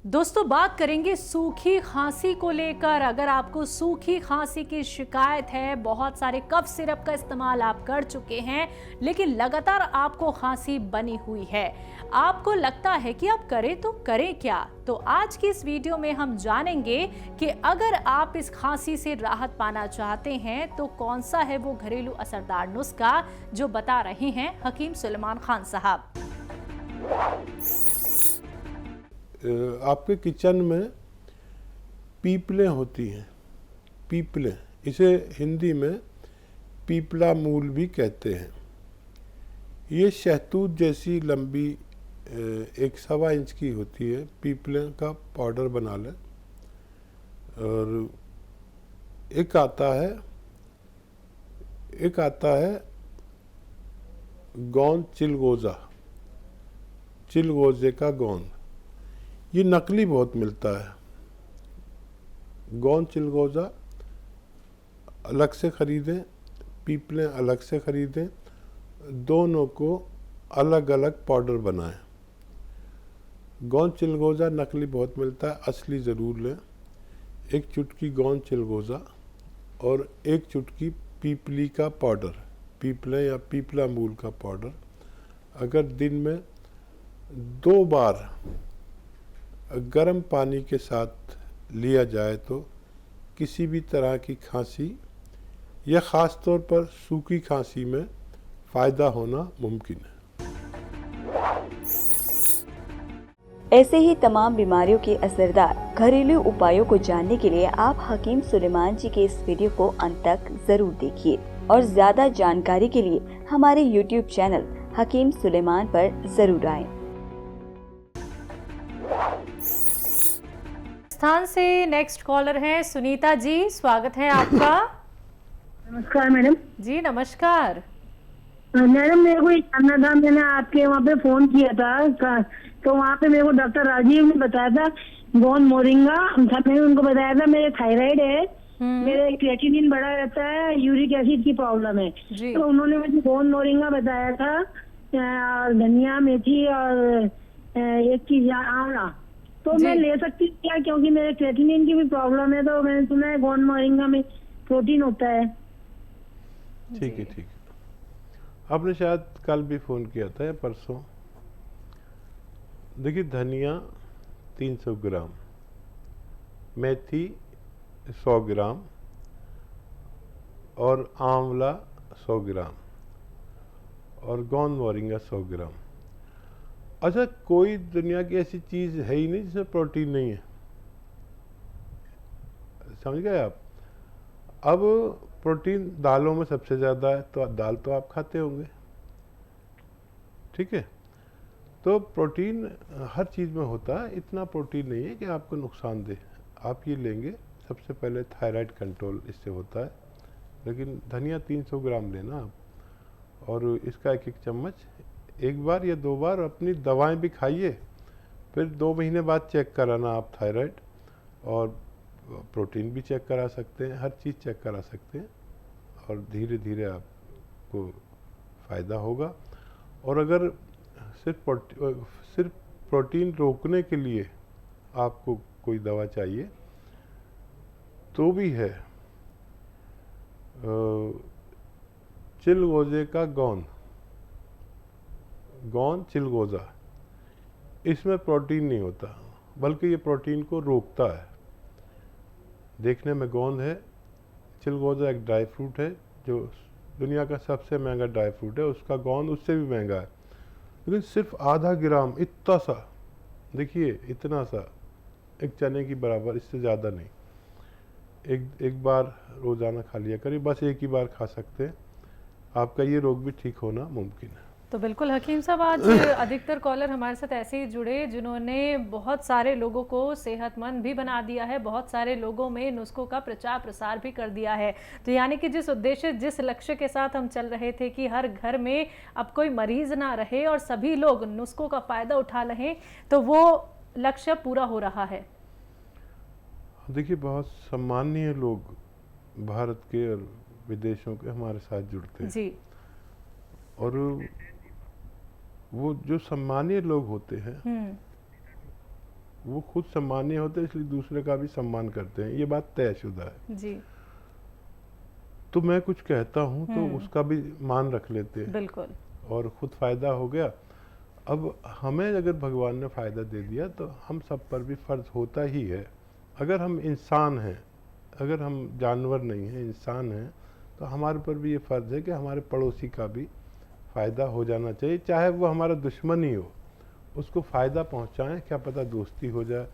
दोस्तों बात करेंगे सूखी खांसी को लेकर। अगर आपको सूखी खांसी की शिकायत है, बहुत सारे कफ सिरप का इस्तेमाल आप कर चुके हैं लेकिन लगातार आपको खांसी बनी हुई है, आपको लगता है कि आप करें तो करें क्या, तो आज की इस वीडियो में हम जानेंगे कि अगर आप इस खांसी से राहत पाना चाहते हैं तो कौन सा है वो घरेलू असरदार नुस्खा जो बता रहे हैं हकीम सुलेमान खान साहब। आपके किचन में पीपलें होती हैं, पीपलें, इसे हिंदी में पीपला मूल भी कहते हैं। ये शहतूत जैसी लंबी 1.25 इंच की होती है। पीपलें का पाउडर बना लें। और एक आता है गोंद चिलगोजे का गोंद। ये नकली बहुत मिलता है। गोंद चिलगोजा अलग से खरीदें, पीपलें अलग से खरीदें, दोनों को अलग अलग पाउडर बनाएं। गोंद चिलगोजा नकली बहुत मिलता है, असली ज़रूर लें। एक चुटकी गोंद चिलगोजा और एक चुटकी पीपली का पाउडर, पीपले या पीपला मूल का पाउडर अगर दिन में 2 बार गर्म पानी के साथ लिया जाए तो किसी भी तरह की खांसी या ख़ास तौर पर सूखी खांसी में फ़ायदा होना मुमकिन है। ऐसे ही तमाम बीमारियों के असरदार घरेलू उपायों को जानने के लिए आप हकीम सुलेमान जी के इस वीडियो को अंत तक जरूर देखिए और ज्यादा जानकारी के लिए हमारे YouTube चैनल हकीम सुलेमान पर जरूर आएं। स्थान से नेक्स्ट कॉलर हैं सुनीता जी, स्वागत है आपका। नमस्कार मैडम। जी नमस्कार। मैडम मेरे को ये जानना था, मैंने आपके वहाँ पे फोन किया था तो वहाँ पे मेरे को डॉक्टर राजीव ने बताया था गोंद मोरिंगा था। मैंने उनको बताया था मेरे थायराइड है, मेरे क्रिएटिनिन बढ़ा रहता है, यूरिक एसिड की प्रॉब्लम है, तो उन्होंने मुझे गोंद मोरिंगा बताया था और धनिया मेथी और एक चीज आंवला, तो मैं ले सकती हूँ क्या? क्योंकि मेरे क्रिएटिनिन की भी प्रॉब्लम है, तो मैंने सुना है गोंद मोरिंगा में प्रोटीन होता है। ठीक है। आपने शायद कल भी फ़ोन किया था या परसों। देखिए, धनिया 300 ग्राम, मेथी 100 ग्राम और आंवला 100 ग्राम और गोंद मोरिंगा 100 ग्राम। अच्छा, कोई दुनिया की ऐसी चीज़ है ही नहीं जिसमें प्रोटीन नहीं है, समझ गए आप। अब प्रोटीन दालों में सबसे ज़्यादा है, तो दाल तो आप खाते होंगे, ठीक है। तो प्रोटीन हर चीज़ में होता है, इतना प्रोटीन नहीं है कि आपको नुकसान दे। आप ये लेंगे, सबसे पहले थायराइड कंट्रोल इससे होता है। लेकिन धनिया 300 ग्राम लेना आप, और इसका 1-1 चम्मच एक बार या 2 बार। अपनी दवाएं भी खाइए, फिर 2 महीने बाद चेक कराना आप थायराइड, और प्रोटीन भी चेक करा सकते हैं, हर चीज़ चेक करा सकते हैं, और धीरे धीरे आपको फ़ायदा होगा। और अगर सिर्फ प्रोटीन रोकने के लिए आपको कोई दवा चाहिए तो भी है। चिलगोजे का गोंद चिलगोजा, इसमें प्रोटीन नहीं होता, बल्कि ये प्रोटीन को रोकता है। देखने में गोंद है, चिलगोजा एक ड्राई फ्रूट है जो दुनिया का सबसे महंगा ड्राई फ्रूट है, उसका गोंद उससे भी महंगा है। लेकिन सिर्फ आधा ग्राम, इतना सा, देखिए इतना सा, एक चने की बराबर, इससे ज़्यादा नहीं। एक बार रोज़ाना खा लिया करिए, बस एक ही बार खा सकते हैं, आपका ये रोग भी ठीक होना मुमकिन है। तो बिल्कुल हकीम साहब, आज अधिकतर कॉलर हमारे साथ ऐसे ही जुड़े जिन्होंने बहुत सारे लोगों को सेहतमंद भी बना दिया है, बहुत सारे लोगों में नुस्खों का प्रचार प्रसार भी कर दिया है। तो यानी कि जिस उद्देश्य, जिस लक्ष्य के साथ हम चल रहे थे कि हर घर में अब कोई मरीज ना रहे और सभी लोग नुस्खों का फ़ायदा उठा रहे, तो वो लक्ष्य पूरा हो रहा है। देखिए, बहुत सम्मानीय लोग भारत के और विदेशों के हमारे साथ जुड़ते हैं जी। और वो जो सम्मानीय लोग होते हैं वो खुद सम्मानीय होते हैं, इसलिए दूसरे का भी सम्मान करते हैं, ये बात तयशुदा है जी। तो मैं कुछ कहता हूँ तो उसका भी मान रख लेते हैं बिल्कुल। और खुद फायदा हो गया। अब हमें अगर भगवान ने फायदा दे दिया तो हम सब पर भी फर्ज होता ही है। अगर हम इंसान हैं, अगर हम जानवर नहीं हैं, इंसान हैं, तो हमारे पर भी ये फर्ज है कि हमारे पड़ोसी का भी फ़ायदा हो जाना चाहिए, चाहे वो हमारा दुश्मन ही हो, उसको फ़ायदा पहुंचाएं, क्या पता दोस्ती हो जाए।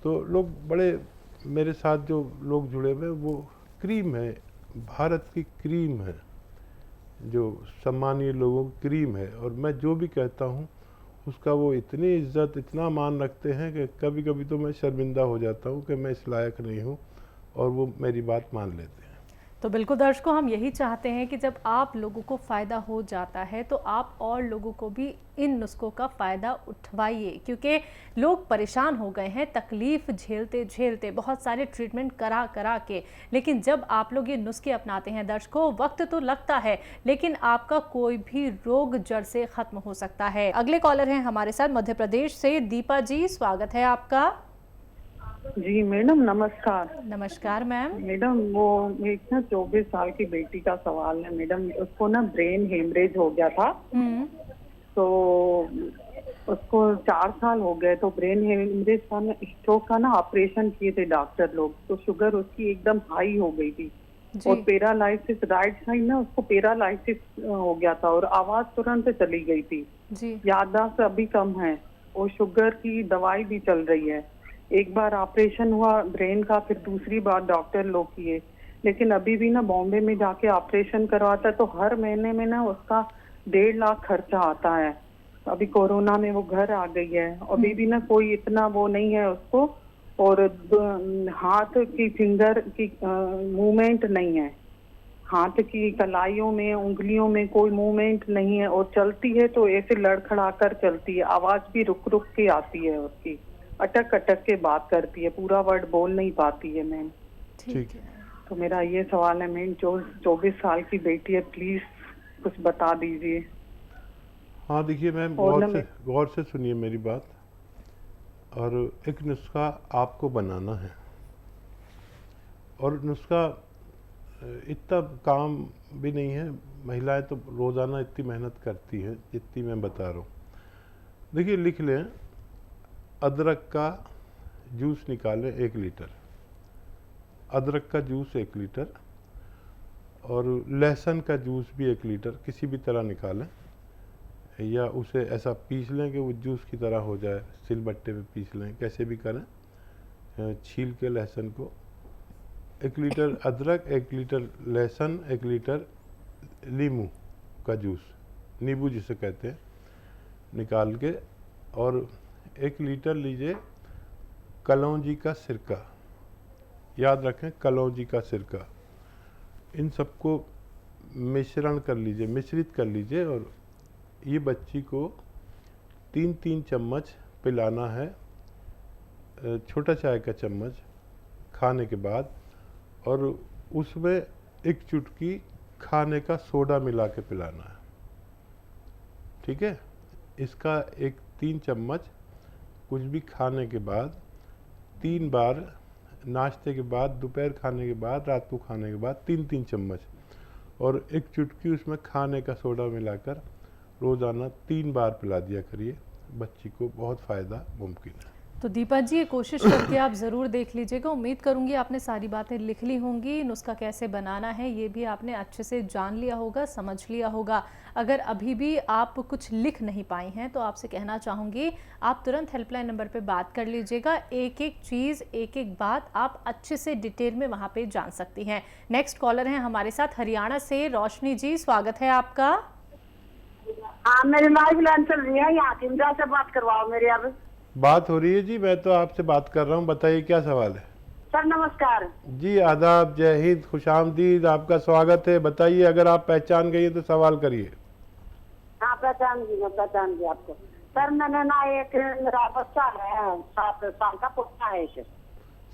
तो लोग बड़े, मेरे साथ जो लोग जुड़े हुए वो क्रीम है, भारत की क्रीम है, जो सम्मानीय लोगों की क्रीम है, और मैं जो भी कहता हूँ उसका वो इतनी इज्जत, इतना मान रखते हैं कि कभी कभी तो मैं शर्मिंदा हो जाता हूँ कि मैं इस लायक नहीं हूँ, और वो मेरी बात मान लेते हैं। तो बिल्कुल दर्शकों, हम यही चाहते हैं कि जब आप लोगों को फ़ायदा हो जाता है तो आप और लोगों को भी इन नुस्खों का फ़ायदा उठवाइए, क्योंकि लोग परेशान हो गए हैं तकलीफ़ झेलते झेलते, बहुत सारे ट्रीटमेंट करा करा के। लेकिन जब आप लोग ये नुस्खे अपनाते हैं दर्शकों, वक्त तो लगता है लेकिन आपका कोई भी रोग जड़ से ख़त्म हो सकता है। अगले कॉलर हैं हमारे साथ मध्य प्रदेश से दीपा जी, स्वागत है आपका। जी मैडम नमस्कार। नमस्कार मैम। मैडम वो एक ना 24 साल की बेटी का सवाल है मैडम, उसको ना ब्रेन हेमरेज हो गया था। तो उसको 4 साल हो गए, तो ब्रेन हेमरेज का ना, स्ट्रोक का ना ऑपरेशन किए थे डॉक्टर लोग, तो शुगर उसकी एकदम हाई हो गई थी और पैरालाइसिस, राइट साइड ना उसको पैरालाइसिस हो गया था और आवाज तुरंत चली गई थी जी। याददाश्त अभी कम है और शुगर की दवाई भी चल रही है। एक बार ऑपरेशन हुआ ब्रेन का, फिर दूसरी बार डॉक्टर लोग किए, लेकिन अभी भी ना बॉम्बे में जाके ऑपरेशन करवाता है तो हर महीने में ना उसका 1.5 लाख खर्चा आता है। अभी कोरोना में वो घर आ गई है, अभी भी ना कोई इतना वो नहीं है उसको, और हाथ की फिंगर की मूवमेंट नहीं है, हाथ की कलाइयों में, उंगलियों में कोई मूवमेंट नहीं है, और चलती है तो ऐसे लड़खड़ा कर चलती है, आवाज भी रुक रुक के आती है उसकी, अटक अटक के बात करती है, पूरा वर्ड बोल नहीं पाती है मैम। ठीक है। तो मेरा ये सवाल है मैम, 24 साल की बेटी है, प्लीज कुछ बता दीजिए। हाँ देखिए मैम, गौर से सुनिए मेरी बात, और एक नुस्खा आपको बनाना है, और नुस्खा इतना काम भी नहीं है, महिलाएं तो रोज़ाना इतनी मेहनत करती हैं जितनी मैं बता रहा हूँ। देखिए लिख लें, अदरक का जूस निकालें 1 लीटर, अदरक का जूस 1 लीटर, और लहसुन का जूस भी 1 लीटर, किसी भी तरह निकालें, या उसे ऐसा पीस लें कि वो जूस की तरह हो जाए, सिलबट्टे में पीस लें, कैसे भी करें, छील के लहसुन को। 1 लीटर अदरक, 1 लीटर लहसुन, 1 लीटर नींबू का जूस, नींबू जिसे कहते हैं, निकाल के, और 1 लीटर लीजिए कलौंजी का सिरका, याद रखें कलौंजी का सिरका। इन सबको मिश्रण कर लीजिए, मिश्रित कर लीजिए, और ये बच्ची को 3-3 चम्मच पिलाना है, छोटा चाय का चम्मच खाने के बाद, और उसमें 1 चुटकी खाने का सोडा मिला के पिलाना है। ठीक है, इसका 3 चम्मच कुछ भी खाने के बाद 3 बार, नाश्ते के बाद, दोपहर खाने के बाद, रात को खाने के बाद 3-3 चम्मच, और 1 चुटकी उसमें खाने का सोडा मिलाकर रोज़ाना 3 बार पिला दिया करिए, बच्ची को बहुत फ़ायदा मुमकिन है। तो दीपा जी, ये कोशिश करके आप ज़रूर देख लीजिएगा। उम्मीद करूंगी आपने सारी बातें लिख ली होंगी, नुस्खा कैसे बनाना है ये भी आपने अच्छे से जान लिया होगा, समझ लिया होगा। अगर अभी भी आप कुछ लिख नहीं पाई हैं तो आपसे कहना चाहूँगी आप तुरंत हेल्पलाइन नंबर पे बात कर लीजिएगा, एक एक चीज़, एक एक बात आप अच्छे से डिटेल में वहाँ पे जान सकती हैं। नेक्स्ट कॉलर हैं हमारे साथ हरियाणा से रोशनी जी, स्वागत है आपका। हाँ, मेरी लाइफ लाइन चल रही है, यहाँ इंदिरा से बात करवाओ मेरी। अब बात हो रही है जी, मैं तो आपसे बात कर रहा हूँ, बताइए क्या सवाल है। सर नमस्कार जी, आदाब, जय हिंद, खुशामदीद, आपका स्वागत है। बताइए, अगर आप पहचान गई तो सवाल करिए। हाँ पहचान गई आपको। सर मैंने ना एक मेरा बच्चा है, 7 साल का पोता है।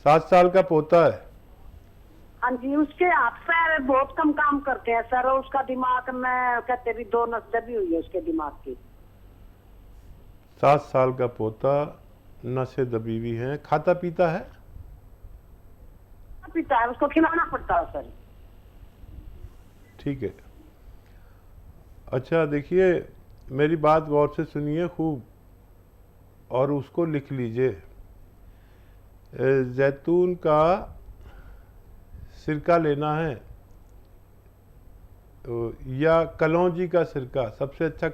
7 साल का पोता है? हाँ जी, उसके हाथ पैर बहुत कम काम करते हैं सर, और उसका दिमाग में कहते भी 2 नस दबी हुई है उसके दिमाग की। 7 साल का पोता, नसें दबी हुई हैं। खाता पीता है? पीता है, उसको खिलाना पड़ता है सर। ठीक है। अच्छा देखिए, मेरी बात गौर से सुनिए खूब और उसको लिख लीजिए। जैतून का सिरका लेना है या कलौंजी का सिरका, सबसे अच्छा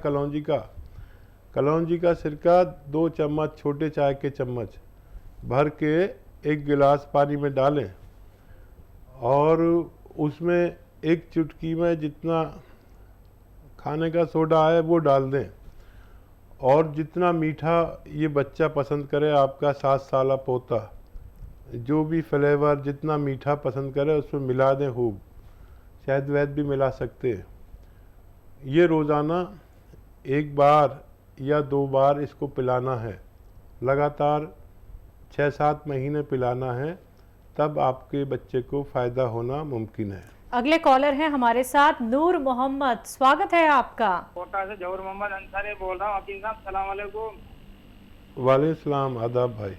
कलौंजी का सिरका 2 चम्मच, छोटे चाय के चम्मच भर के 1 गिलास पानी में डालें और उसमें 1 चुटकी में जितना खाने का सोडा है वो डाल दें और जितना मीठा ये बच्चा पसंद करे, आपका 7 साला पोता, जो भी फ्लेवर जितना मीठा पसंद करे उसमें मिला दें खूब। शहद वहद भी मिला सकते हैं। ये रोज़ाना 1 बार या 2 बार इसको पिलाना है, लगातार 6-7 महीने पिलाना है, तब आपके बच्चे को फ़ायदा होना मुमकिन है। अगले कॉलर हैं हमारे साथ, नूर मोहम्मद, स्वागत है आपका। कोटा से जहूर मोहम्मद अंसारी बोल रहा हूँ। हकीम साहब सलाम अलैकुम। वालेकुम सलाम, आदाब भाई।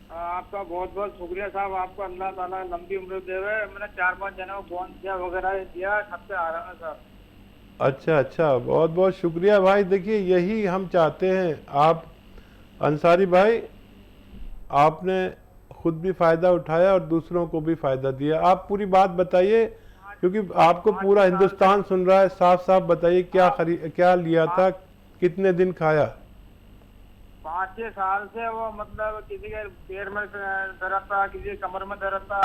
आपका बहुत बहुत शुक्रिया साहब, आपको अल्लाह ताला लंबी उम्र देवे। मैंने 4-5 जनों को फोन किया वगैरह दिया, सबसे आ रहा है साहब। अच्छा, बहुत बहुत शुक्रिया भाई। देखिए यही हम चाहते हैं। आप अंसारी भाई, आपने खुद भी फ़ायदा उठाया और दूसरों को भी फ़ायदा दिया। आप पूरी बात बताइए, क्योंकि आपको पूरा हिंदुस्तान सुन रहा है। साफ साफ बताइए क्या लिया था, कितने दिन खाया? 5-6 साल से वो मतलब किसी के पैर में दर्द था, किसी के कमर में दर्द था,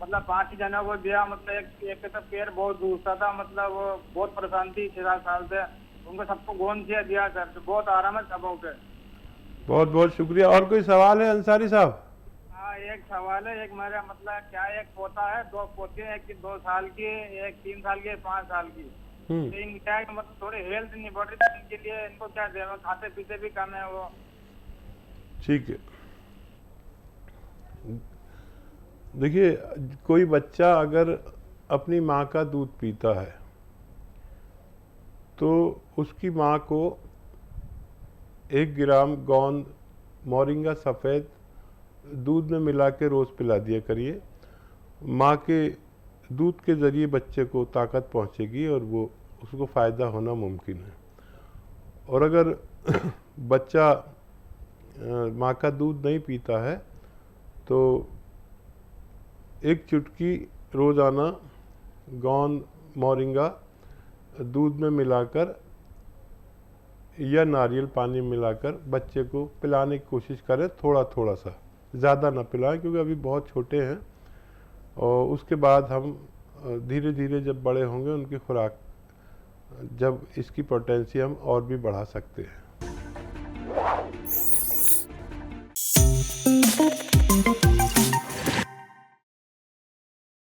मतलब 5 जनों को दिया। मतलब एक तो पैर बहुत दूसरा था, मतलब वो बहुत परेशान थी 6-7 साल से, उनको सबको गोंद से दिया सर, तो बहुत आराम है सबों के। बहुत बहुत शुक्रिया। और कोई सवाल है अंसारी साहब? हाँ, एक सवाल है। एक मेरा मतलब क्या, एक पोता है, 2 पोते हैं, एक 2 साल की, एक 3 साल की, 5 साल की। इनका मतलब थोड़ी हेल्थ नहीं बढ़ रही, इनके लिए इनको क्या देना, खाते पीते भी कम है वो। ठीक है। देखिए, कोई बच्चा अगर अपनी माँ का दूध पीता है तो उसकी माँ को 1 ग्राम गोंद मोरिंगा सफ़ेद दूध में मिला के रोज़ पिला दिया करिए। माँ के दूध के ज़रिए बच्चे को ताकत पहुँचेगी और वो उसको फ़ायदा होना मुमकिन है। और अगर बच्चा माँ का दूध नहीं पीता है तो 1 चुटकी रोज़ाना गोंद मोरिंगा दूध में मिलाकर या नारियल पानी मिलाकर बच्चे को पिलाने की कोशिश करें, थोड़ा थोड़ा सा, ज़्यादा ना पिलाएं क्योंकि अभी बहुत छोटे हैं। और उसके बाद हम धीरे धीरे जब बड़े होंगे उनकी खुराक, जब इसकी पोटेंसी हम और भी बढ़ा सकते हैं।